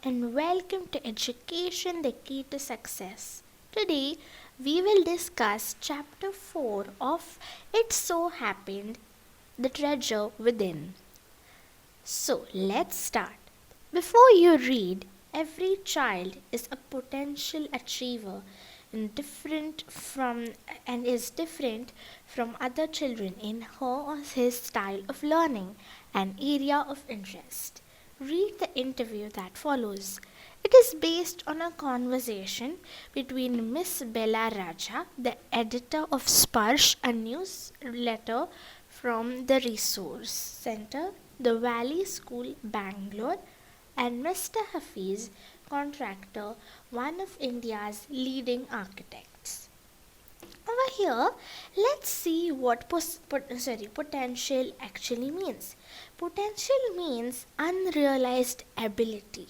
and welcome to Education, the Key to Success. Today we will discuss chapter 4 of It So Happened, the Treasure Within. So let's start. Before you read, every child is a potential achiever and is different from other children in her or his style of learning and area of interest. Read the interview that follows. It is based on a conversation between Miss Bella Raja, the editor of Sparsh, a newsletter from the Resource Center, the Valley School, Bangalore, and Mr. Hafeez Contractor, one of India's leading architects. Over here, let's see what potential actually means. Potential means unrealized ability.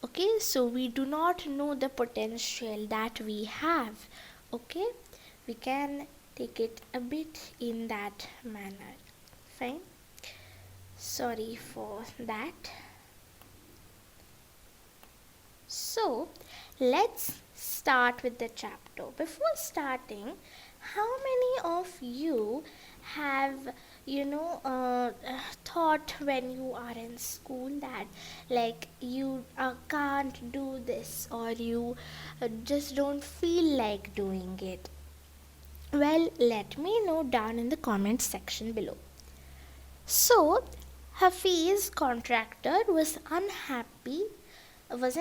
Okay, so we do not know the potential that we have. Okay, we can take it a bit in that manner. Fine. Sorry for that. So, let's start with the chapter. Before starting, how many of you have thought when you are in school that like you can't do this, or you just don't feel like doing it? Well, let me know down in the comments section below. So, Hafeez Contractor was an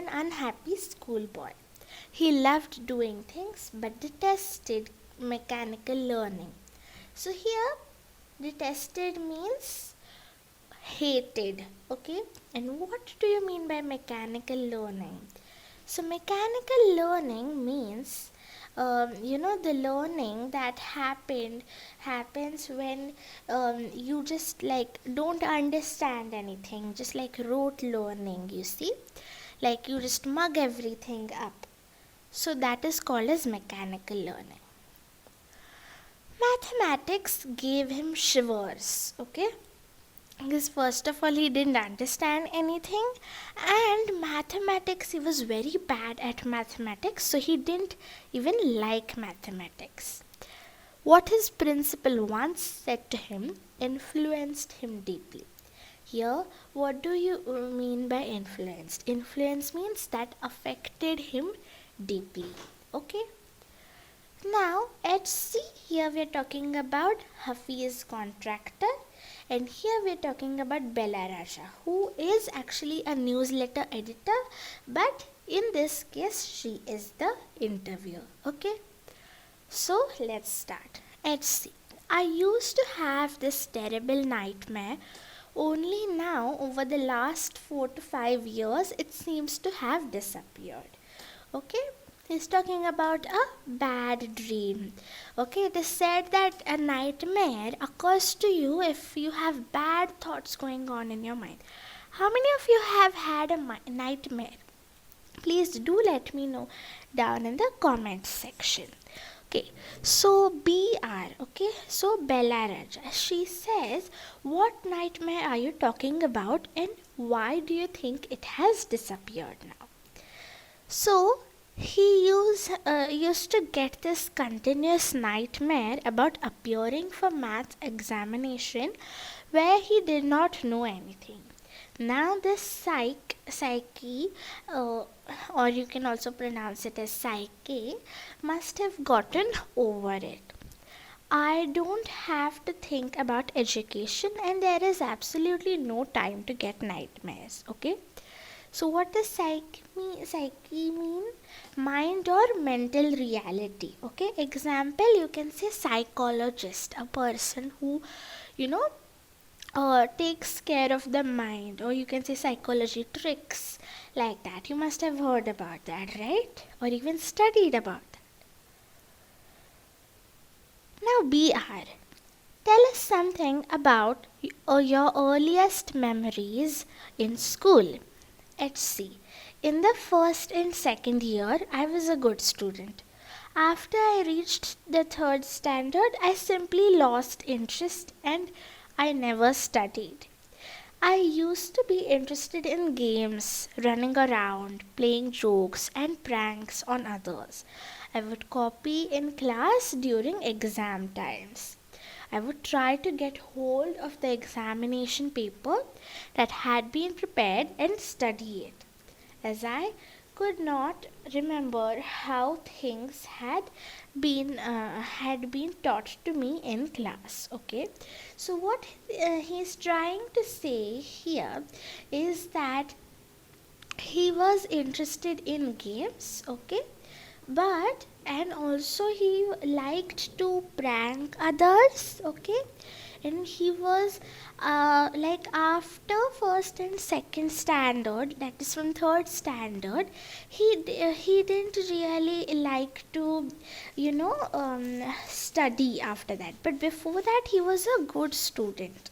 unhappy schoolboy. He loved doing things but detested mechanical learning. So here, detested means hated. Okay, and what do you mean by mechanical learning? So mechanical learning means the learning that happens when you just like don't understand anything, just like rote learning, you see, like you just mug everything up. So that is called as mechanical learning. Mathematics gave him shivers, okay? Because first of all, he didn't understand anything, and mathematics, he was very bad at mathematics, so he didn't even like mathematics. What his principal once said to him influenced him deeply. Here, what do you mean by influenced? Influence means that affected him deeply. Okay? Now, let's see. Here we are talking about Hafeez Contractor, and here we are talking about Bella Raja, who is actually a newsletter editor, but in this case, she is the interviewer. Okay? So, let's start. Let's see. I used to have this terrible nightmare. Only now, over the last 4 to 5 years, it seems to have disappeared. Okay? He's talking about a bad dream. Okay, it is said that a nightmare occurs to you if you have bad thoughts going on in your mind. How many of you have had a nightmare? Please do let me know down in the comment section. Okay, so BR, okay, so Bella Raja, she says, what nightmare are you talking about and why do you think it has disappeared now? So, he used to get this continuous nightmare about appearing for maths examination where he did not know anything. Now this psyche, or you can also pronounce it as psyche, must have gotten over it. I don't have to think about education and there is absolutely no time to get nightmares, okay? So what does psyche mean? Mind or mental reality, okay? Example, you can say psychologist, a person who, takes care of the mind, or you can say psychology tricks, like that. You must have heard about that, right? Or even studied about that. Now BR, tell us something about your earliest memories in school. Let's see. In the first and second year, I was a good student. After I reached the third standard, I simply lost interest and I never studied. I used to be interested in games, running around, playing jokes and pranks on others. I would copy in class during exam times. I would try to get hold of the examination paper that had been prepared and study it, as I could not remember how things had been taught to me in class. Okay, so what he's trying to say here is that he was interested in games, okay, but and also he liked to prank others, okay, and he was like after first and second standard, that is from third standard, he didn't really like to study after that, but before that he was a good student.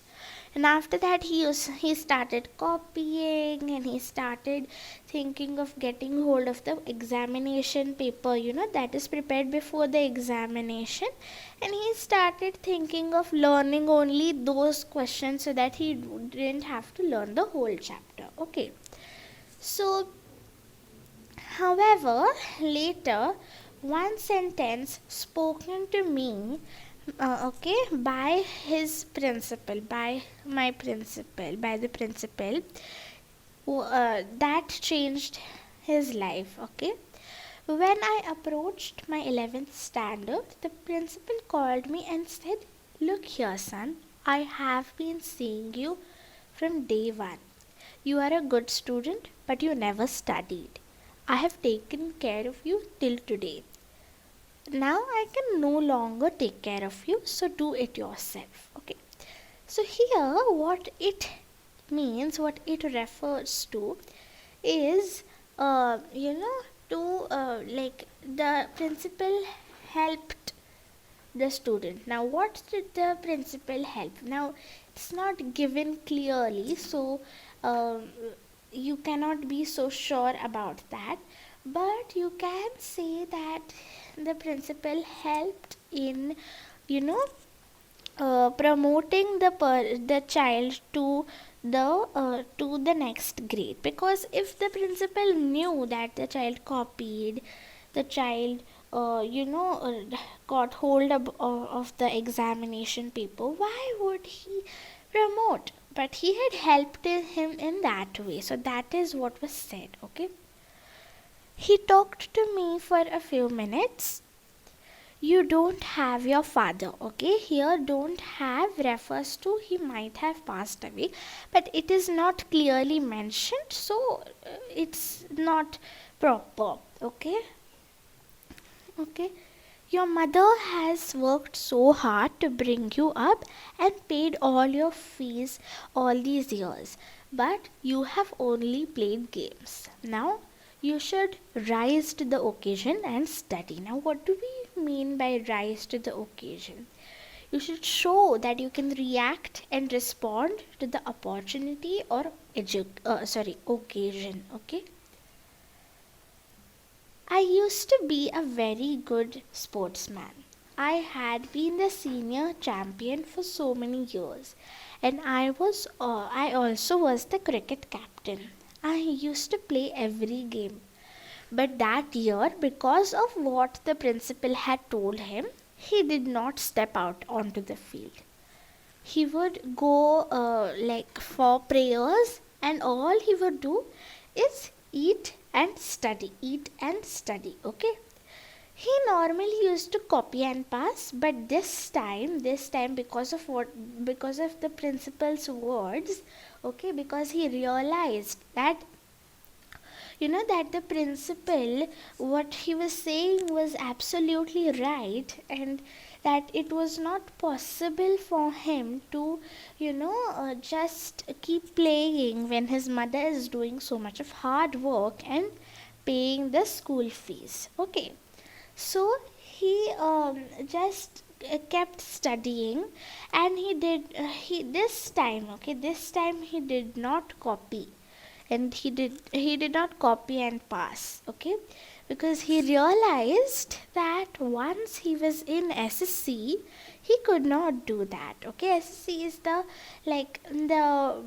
And after that he started copying, and he started thinking of getting hold of the examination paper, that is prepared before the examination, and he started thinking of learning only those questions so that he didn't have to learn the whole chapter. Okay, so however, later one sentence spoken to me, okay, by his principal, by my principal, by the principal, that changed his life. Okay, when I approached my 11th standard, the principal called me and said, "Look here, son, I have been seeing you from day one. You are a good student, but you never studied. I have taken care of you till today. Now I can no longer take care of you, so do it yourself." Okay, so here what it means, what it refers to is, to like the principal helped the student. Now what did the principal help? Now it's not given clearly, so you cannot be so sure about that, but you can say that the principal helped in, promoting the child to the next grade, because if the principal knew that the child copied, the child got hold of the examination paper, why would he promote? But he had helped him in that way, so that is what was said. Okay, he talked to me for a few minutes. You don't have your father. Okay, here don't have refers to he might have passed away, but it is not clearly mentioned, so it's not proper. Okay, okay, your mother has worked so hard to bring you up and paid all your fees all these years, but you have only played games. Now you should rise to the occasion and study. Now what do we mean by rise to the occasion? You should show that you can react and respond to the opportunity or occasion. Okay, I used to be a very good sportsman. I had been the senior champion for so many years, and I also was the cricket captain. I used to play every game. But that year, because of what the principal had told him, he did not step out onto the field. He would go for prayers, and all he would do is eat and study. Okay, he normally used to copy and pass, but this time because of the principal's words, okay, because he realized that that the principal, what he was saying was absolutely right, and that it was not possible for him to just keep playing when his mother is doing so much of hard work and paying the school fees. Okay, so he just kept studying, and he did he this time he did not copy and he did not copy and pass, okay, because he realized that once he was in SSC he could not do that. Okay, SSC is the like the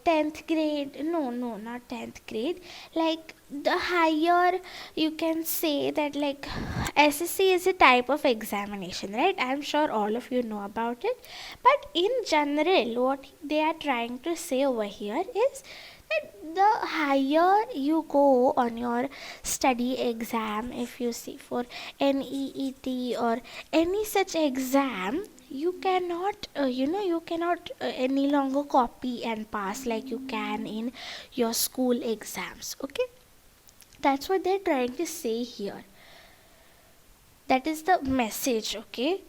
10th grade, no, not 10th grade, like the higher, you can say that, like SSC is a type of examination, right? I'm sure all of you know about it, but in general what they are trying to say over here is that the higher you go on your study exam, if you see for NEET or any such exam, you cannot you cannot any longer copy and pass like you can in your school exams. Okay, that's what they're trying to say here. That is the message. Okay,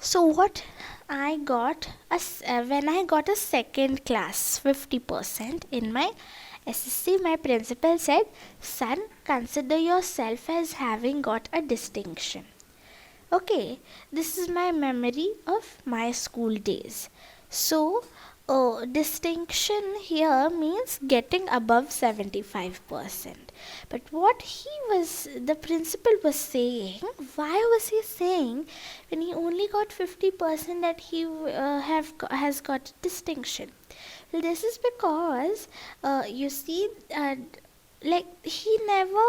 so what I got when I got a second class 50% in my SSC, my principal said, son, consider yourself as having got a distinction. Okay, this is my memory of my school days. So distinction here means getting above 75%. But what the principal was saying, why was he saying when he only got 50% that he has got distinction? Well, this is because you see, like he never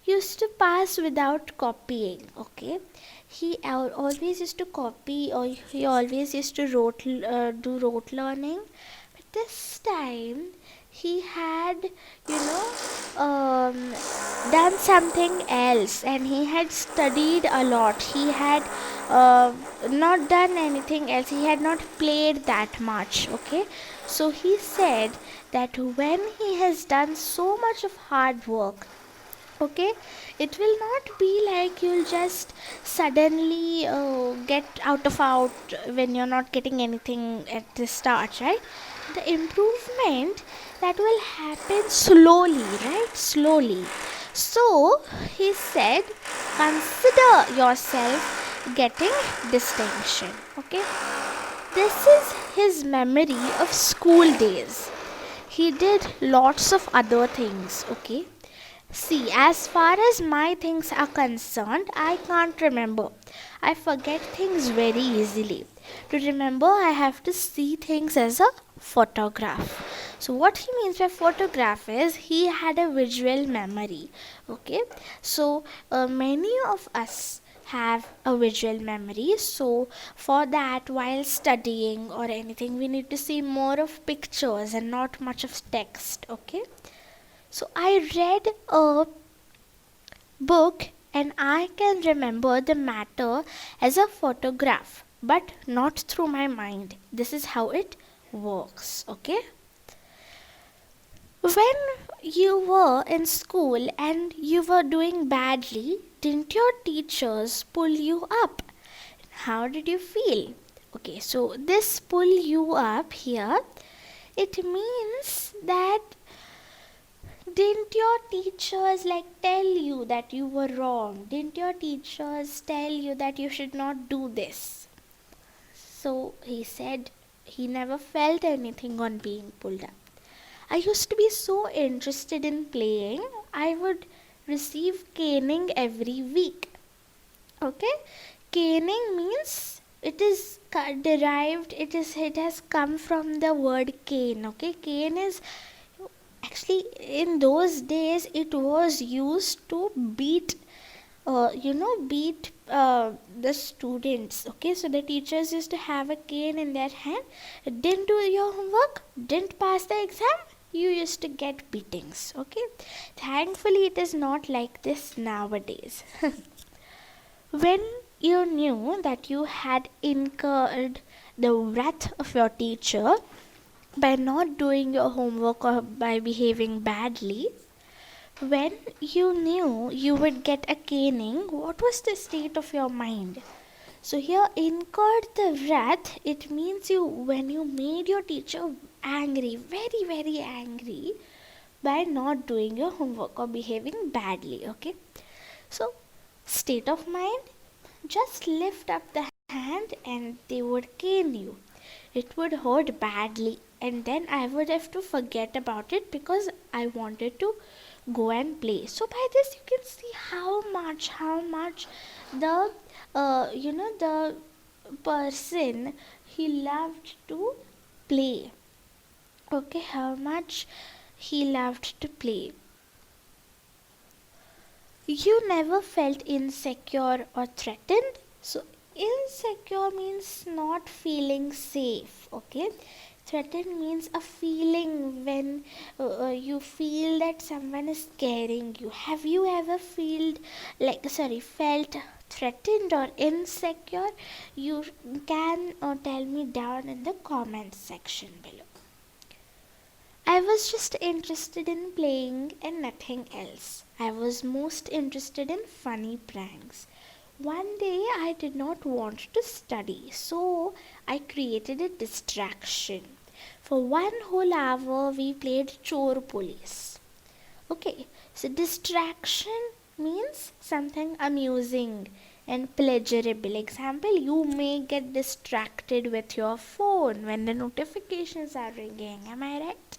used to pass without copying. Okay, he always used to copy, or he always used to do rote learning. But this time he had, done something else, and he had studied a lot. He had not done anything else. He had not played that much. Okay, so he said that when he has done so much of hard work, okay, it will not be like you'll just suddenly get out when you're not getting anything at the start, right? The improvement that will happen slowly, right? Slowly. So he said, consider yourself getting distinction. Okay, this is his memory of school days. He did lots of other things. Okay, see, as far as my things are concerned, I can't remember. I forget things very easily. To remember, I have to see things as a photograph. So, what he means by photograph is he had a visual memory. Okay, so many of us have a visual memory. So, for that, while studying or anything, we need to see more of pictures and not much of text. Okay. So I read a book and I can remember the matter as a photograph, but not through my mind. This is how it works. Okay. When you were in school and you were doing badly, didn't your teachers pull you up? How did you feel? Okay, so this pull you up here, it means that didn't your teachers like tell you that you were wrong? Didn't your teachers tell you that you should not do this? So he said he never felt anything on being pulled up. I used to be so interested in playing, I would receive caning every week. Okay, caning means it is derived, it has come from the word cane. Okay, cane is actually, in those days it was used to beat the students. Okay, so the teachers used to have a cane in their hand. Didn't do your homework, didn't pass the exam, you used to get beatings. Okay, thankfully it is not like this nowadays. When you knew that you had incurred the wrath of your teacher by not doing your homework or by behaving badly, when you knew you would get a caning, what was the state of your mind? So here, incurred the wrath, it means when you made your teacher angry, very, very angry, by not doing your homework or behaving badly. Okay, so state of mind, just lift up the hand and they would cane you. It would hurt badly and then I would have to forget about it because I wanted to go and play. So by this you can see how much the the person, he loved to play. Okay, how much he loved to play. You never felt insecure or threatened. So insecure means not feeling safe. Okay, threatened means a feeling when you feel that someone is scaring you. Have you ever felt threatened or insecure? You can tell me down in the comment section below. I was just interested in playing and nothing else. I was most interested in funny pranks. One day I did not want to study, so I created a distraction. For one whole hour, we played chore police. Okay, so distraction means something amusing and pleasurable. Example, you may get distracted with your phone when the notifications are ringing. Am I right?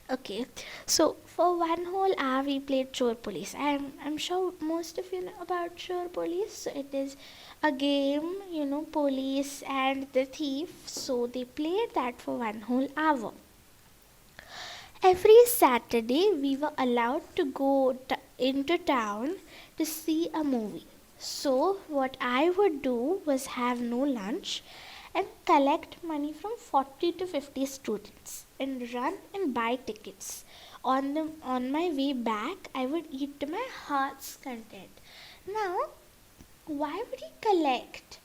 Okay, so for one whole hour we played Chore Police. I'm sure most of you know about Chore Police. So it is a game, police and the thief. So they played that for one whole hour. Every Saturday we were allowed to go into town to see a movie. So what I would do was have no lunch and collect money from 40 to 50 students and run and buy tickets. On my way back, I would eat to my heart's content. Now, why would he collect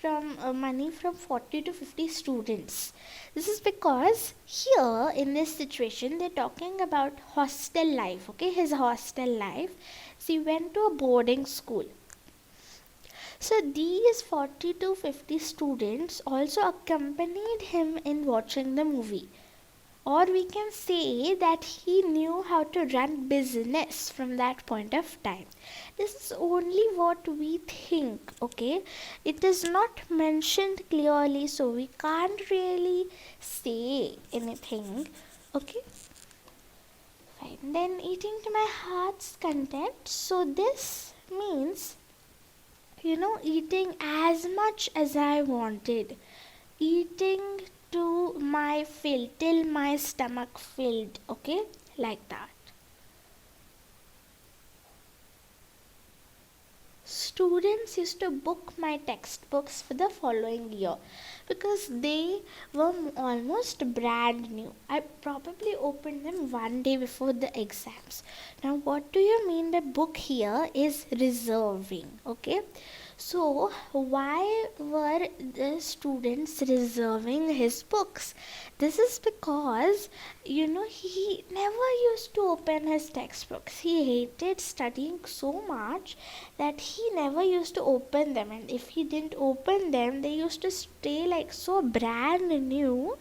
from money from 40 to 50 students? This is because here in this situation they're talking about hostel life. Okay, his hostel life. So he went to a boarding school. So these 40 to 50 students also accompanied him in watching the movie. Or we can say that he knew how to run business from that point of time. This is only what we think, okay? It is not mentioned clearly, so we can't really say anything, okay? Fine. Then eating to my heart's content. So this means eating as much as I wanted, eating to my fill till my stomach filled, okay, like that. Students used to book my textbooks for the following year because they were almost brand new. I probably opened them one day before the exams. Now, what do you mean by book here is reserving, okay? So, why were the students reserving his books? This is because, he never used to open his textbooks. He hated studying so much that he never used to open them. And if he didn't open them, they used to stay like so brand new.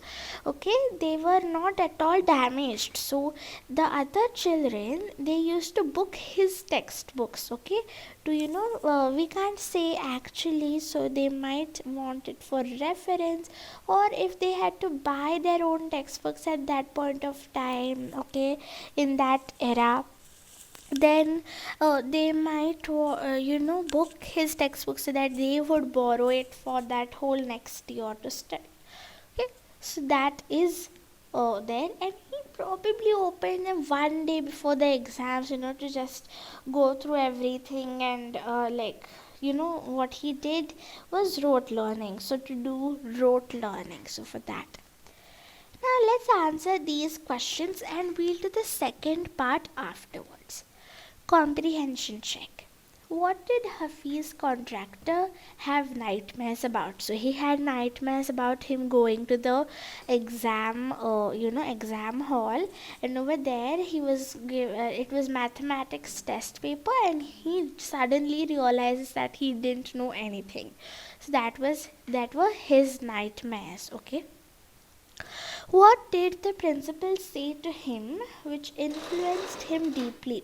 Okay, they were not at all damaged. So, the other children, they used to book his textbooks, okay? We can't say actually, so they might want it for reference, or if they had to buy their own textbooks at that point of time, okay, in that era, then they might book his textbooks so that they would borrow it for that whole next year to study. Okay, so that is there, and he probably opened them one day before the exams, to just go through everything, and what he did was rote learning. So to do rote learning, so for that. Now let's answer these questions and we'll do the second part afterwards. Comprehension check. What did Hafeez Contractor have nightmares about? So he had nightmares about him going to the exam hall, and over there it was mathematics test paper, and he suddenly realizes that he didn't know anything. So that were his nightmares, okay? What did the principal say to him which influenced him deeply?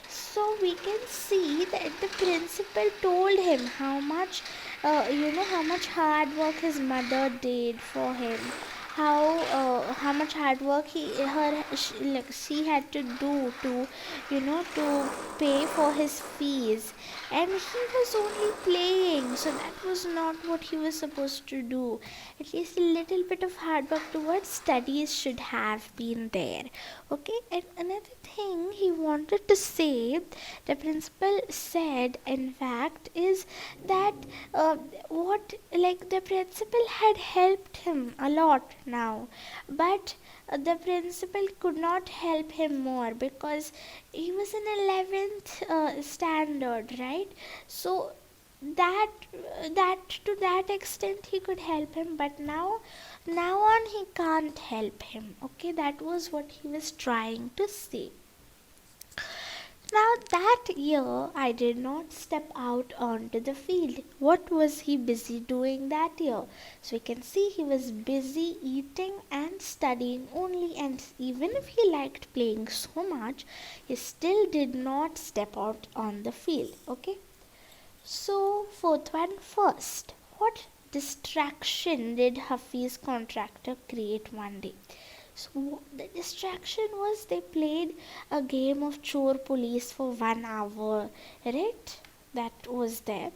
So we can see that the principal told him how much hard work his mother did for him, how much hard work she had to do to, to pay for his fees, and he was only playing, so that was not what he was supposed to do. At least a little bit of hard work towards studies should have been there. Okay, and another thing he wanted to say, the principal said, in fact, is that what like the principal had helped him a lot now, but the principal could not help him more because he was in 11th standard, right? So that to that extent he could help him, but now on he can't help him. Okay, that was what he was trying to say. Now that year, I did not step out onto the field. What was he busy doing that year? So we can see he was busy eating and studying only, and even if he liked playing so much, he still did not step out on the field. Okay. So fourth one first. What distraction did Hafeez Contractor create one day? So the distraction was they played a game of chore police for 1 hour, right? That was there.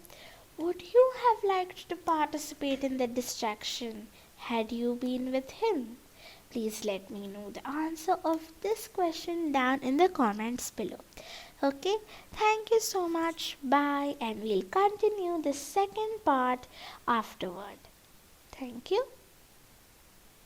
Would you have liked to participate in the distraction had you been with him? Please let me know the answer of this question down in the comments below. Okay, thank you so much. Bye, and we'll continue the second part afterward. Thank you.